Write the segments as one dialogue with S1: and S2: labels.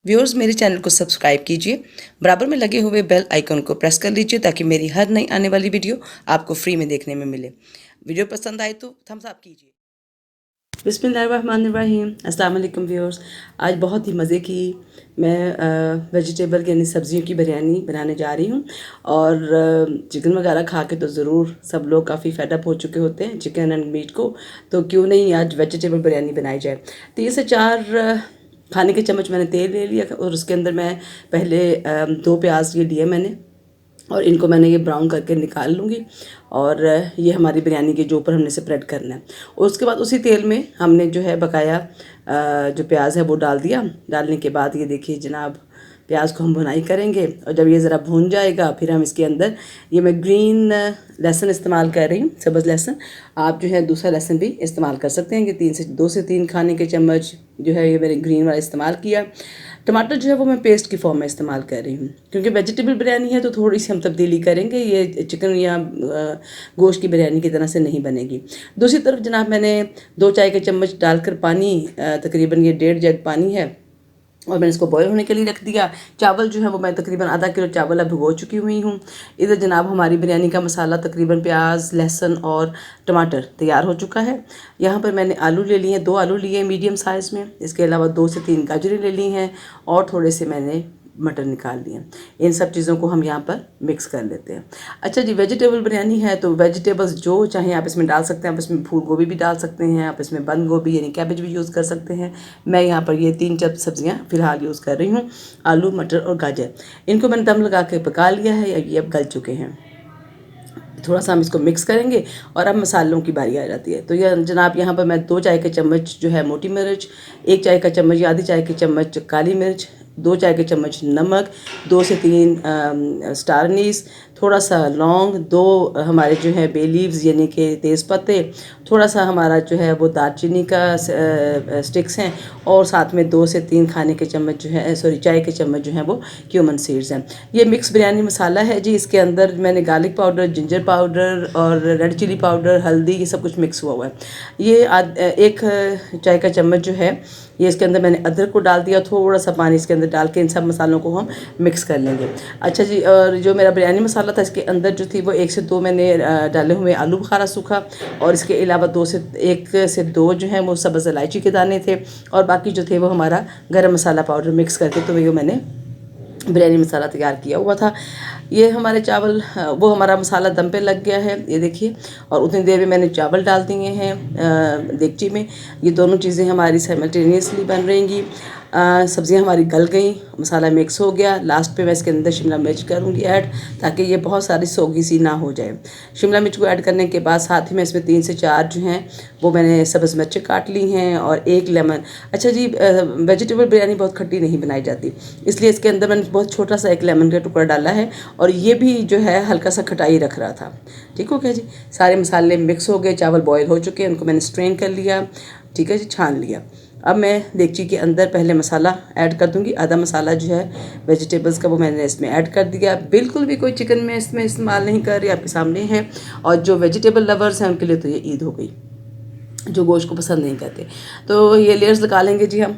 S1: Viewers, मेरे channel को subscribe कीजिए, बराबर में लगे हुए बेल आइकन को प्रेस कर लीजिए ताकि मेरी हर नई आने वाली वीडियो आपको फ्री में देखने में मिले। वीडियो पसंद आए तो थम्स अप कीजिए। बिस्मिल्लाहिर्रहमानिर्रहीम। अस्सलाम वालेकुम व्यूअर्स। आज बहुत ही मज़े की मैं वेजिटेबल यानी सब्जियों की बिरयानी बनाने जा रही हूँ। और चिकन वगैरह खा के तो ज़रूर सब लोग काफ़ी फेडअप हो चुके होते हैं चिकन एंड मीट को, तो क्यों नहीं आज वेजिटेबल बिरयानी बनाई जाए। 3 से 4 खाने के चम्मच मैंने तेल ले लिया और उसके अंदर मैं पहले 2 प्याज ये लिए मैंने, और इनको मैंने ये ब्राउन करके निकाल लूँगी। और ये हमारी बिरयानी के जो ऊपर हमने स्प्रेड करना है। और उसके बाद उसी तेल में हमने जो है बकाया जो प्याज है वो डाल दिया। डालने के बाद ये देखिए जनाब, प्याज को हम भुनाई करेंगे और जब ये ज़रा भून जाएगा फिर हम इसके अंदर ये मैं ग्रीन लहसुन इस्तेमाल कर रही हूँ, सब्ज़ लहसुन। आप जो है दूसरा लहसुन भी इस्तेमाल कर सकते हैं कि 2 से 3 खाने के चम्मच जो है ये मैंने ग्रीन वाला इस्तेमाल किया। टमाटर जो है वो मैं पेस्ट की फॉर्म में इस्तेमाल कर रही हूँ क्योंकि वेजिटेबल बिरयानी है तो थोड़ी सी हम तब्दीली करेंगे, ये चिकन या गोश्त की बिरयानी की तरह से नहीं बनेगी। दूसरी तरफ जनाब मैंने 2 चाय के चम्मच डालकर पानी, तकरीबन ये 1.5 जग पानी है और मैंने इसको बॉयल होने के लिए रख दिया। चावल जो है वो मैं तकरीबन आधा किलो चावल अब भिगो चुकी हुई हूँ। इधर जनाब हमारी बिरयानी का मसाला तकरीबन प्याज, लहसुन और टमाटर तैयार हो चुका है। यहाँ पर मैंने आलू ले लिए हैं, 2 आलू लिए हैं मीडियम साइज़ में। इसके अलावा 2 से 3 गाजरें ले ली हैं और थोड़े से मैंने मटर निकाल लिए। इन सब चीज़ों को हम यहाँ पर मिक्स कर लेते हैं। अच्छा जी, वेजिटेबल बिरयानी है तो वेजिटेबल्स जो चाहें आप इसमें डाल सकते हैं। आप इसमें फूल गोभी भी डाल सकते हैं, आप इसमें बंद गोभी यानी कैबेज भी यूज़ कर सकते हैं। मैं यहाँ पर ये 3 सब्जियाँ फ़िलहाल यूज़ कर रही हूँ, आलू, मटर और गाजर। इनको मैंने दम लगा के पका लिया है, ये अब गल चुके हैं। थोड़ा सा हम इसको मिक्स करेंगे और अब मसालों की बारी आ जाती है। तो यह जनाब यहाँ पर मैं 2 चाय के चम्मच जो है मोटी मिर्च, 1 चाय का चम्मच या आधी चाय के चम्मच काली मिर्च, 2 चाय के चम्मच नमक, 2 से 3 स्टार अनीस, थोड़ा सा लौंग, 2 हमारे जो है बे लीव्स यानी कि तेज़ पत्ते, थोड़ा सा हमारा जो है वो दालचीनी का स्टिक्स हैं और साथ में 2 से 3 खाने के चम्मच जो है चाय के चम्मच जो हैं वो क्यूमन सीड्स हैं। ये मिक्स बिरयानी मसाला है जी। इसके अंदर मैंने गार्लिक पाउडर, जिंजर पाउडर और रेड चिली पाउडर, हल्दी, ये सब कुछ मिक्स हुआ है। ये 1 चाय का चम्मच जो है ये इसके अंदर मैंने अदरक को डाल दिया, थोड़ा सा पानी इसके अंदर डाल के इन सब मसालों को हम मिक्स कर लेंगे। अच्छा जी, और जो मेरा बिरयानी मसाला था इसके अंदर जो थी वो 1 से 2 मैंने डाले हुए आलू बुखारा सूखा, और इसके अलावा 1 से 2 जो हैं वो सब्ज़ इलायची के दाने थे, और बाकी जो थे वो हमारा गरम मसाला पाउडर मिक्स करके तो ये मैंने बिरयानी मसाला तैयार किया हुआ था। ये हमारे चावल, वो हमारा मसाला दम पे लग गया है, ये देखिए। और उतनी देर में मैंने चावल डाल दिए हैं देगची में। ये दोनों चीज़ें हमारी साइमल्टेनियसली बन रहेंगी। सब्जियां हमारी गल गई, मसाला मिक्स हो गया। लास्ट पे मैं इसके अंदर शिमला मिर्च करूँगी ऐड, ताकि ये बहुत सारी सोगी सी ना हो जाए। शिमला मिर्च को ऐड करने के बाद साथ ही में इसमें 3 से 4 जो हैं वो मैंने सब्ज़ मिर्चें काट ली हैं और 1 लेमन। अच्छा जी, वेजिटेबल बिरयानी बहुत खट्टी नहीं बनाई जाती, इसलिए इसके अंदर मैंने बहुत छोटा सा 1 लेमन का टुकड़ा डाला है, और ये भी जो है हल्का सा खटाई रख रहा था। ठीक हो गया जी। सारे मसाले मिक्स हो गए, चावल बॉयल हो चुके हैं, उनको मैंने स्ट्रेन कर लिया। ठीक है जी, छान लिया। अब मैं देगची के अंदर पहले मसाला ऐड कर दूंगी। आधा मसाला जो है वेजिटेबल्स का वो मैंने इसमें ऐड कर दिया। बिल्कुल भी कोई चिकन में इसमें इस्तेमाल नहीं कर रही, आपके सामने है। और जो वेजिटेबल लवर्स हैं उनके लिए तो ये ईद हो गई, जो गोश्त को पसंद नहीं करते। तो ये लेयर्स लगा लेंगे जी हम।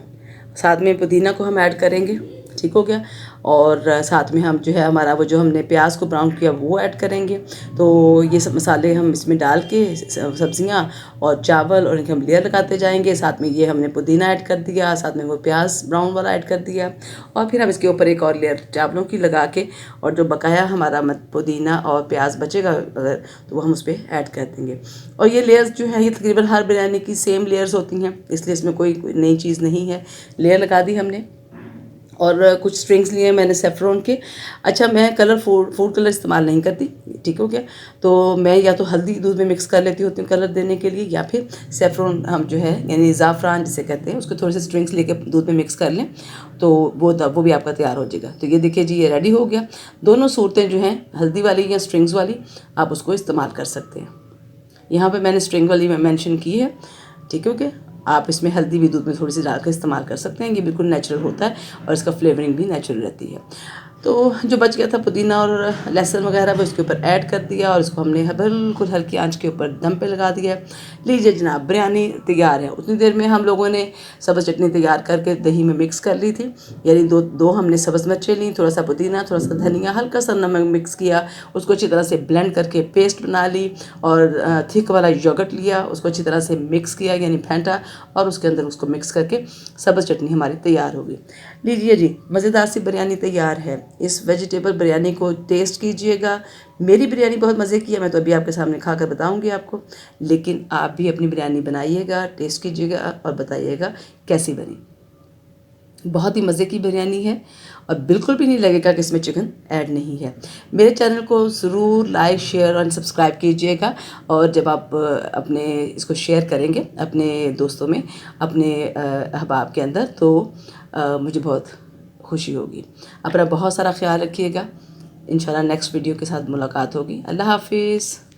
S1: साथ में पुदीना को हम ऐड करेंगे, ठीक हो गया। और साथ में हम जो है हमारा वो जो हमने प्याज को ब्राउन किया वो ऐड करेंगे। तो ये सब मसाले हम इसमें डाल के सब्जियां और चावल और इनके हम लेयर लगाते जाएंगे। साथ में ये हमने पुदीना ऐड कर दिया, साथ में वो प्याज ब्राउन वाला ऐड कर दिया, और फिर हम इसके ऊपर एक और लेयर चावलों की लगा के, और जो बकाया हमारा पुदीना और प्याज बचेगा अगर तो वो हम उस पर ऐड कर देंगे। और ये लेयर्स जो है ये तकरीबन हर बिरयानी की सेम लेयर्स होती हैं, इसलिए इसमें कोई नई चीज़ नहीं है। लेयर लगा दी हमने, और कुछ स्ट्रिंग्स लिए मैंने सेफ्रॉन के। अच्छा, मैं फूड कलर इस्तेमाल नहीं करती, ठीक हो गया। तो मैं या तो हल्दी दूध में मिक्स कर लेती होती हूँ कलर देने के लिए, या फिर सेफ्रॉन हम जो है यानी ज़ाफ़रान जिसे कहते हैं उसको थोड़े से स्ट्रिंग्स लेके दूध में मिक्स कर लें तो वो भी आपका तैयार हो जाएगा। तो ये देखिए जी, ये रेडी हो गया। दोनों सूरतें जो हैं, हल्दी वाली या स्ट्रिंग्स वाली, आप उसको इस्तेमाल कर सकते हैं। यहाँ पर मैंने स्ट्रिंग वाली मेंशन की है, ठीक है। आप इसमें हल्दी भी दूध में थोड़ी सी डालकर इस्तेमाल कर सकते हैं, ये बिल्कुल नेचुरल होता है और इसका फ्लेवरिंग भी नेचुरल रहती है। तो जो बच गया था पुदीना और लहसुन वगैरह वो इसके ऊपर ऐड कर दिया और इसको हमने बिल्कुल हल्की आंच के ऊपर दम पे लगा दिया। लीजिए जनाब, बिरयानी तैयार है। उतनी देर में हम लोगों ने सब्ज़ चटनी तैयार करके दही में मिक्स कर ली थी। यानी दो हमने सब्ज़ मिर्चें ली, थोड़ा सा पुदीना, थोड़ा सा धनिया, हल्का सा नमक मिक्स किया, उसको अच्छी तरह से ब्लेंड करके पेस्ट बना ली और थिक वाला योगर्ट लिया, उसको अच्छी तरह से मिक्स किया यानी फेंटा और उसके अंदर उसको मिक्स करके सब्ज़ चटनी हमारी तैयार हो गई। लीजिए जी, मज़ेदार सी बिरयानी तैयार है। इस वेजिटेबल बिरयानी को टेस्ट कीजिएगा। मेरी बिरयानी बहुत मज़े की है, मैं तो अभी आपके सामने खा कर बताऊँगी आपको, लेकिन आप भी अपनी बिरयानी बनाइएगा, टेस्ट कीजिएगा और बताइएगा कैसी बनी। बहुत ही मज़े की बिरयानी है और बिल्कुल भी नहीं लगेगा कि इसमें चिकन ऐड नहीं है। मेरे चैनल को ज़रूर लाइक, शेयर और सब्सक्राइब कीजिएगा और जब आप अपने इसको शेयर करेंगे अपने दोस्तों में, अपने अहबाब के अंदर, तो मुझे बहुत खुशी होगी। अपना बहुत सारा ख्याल रखिएगा। इंशाल्लाह नेक्स्ट वीडियो के साथ मुलाकात होगी। अल्लाह हाफिज़।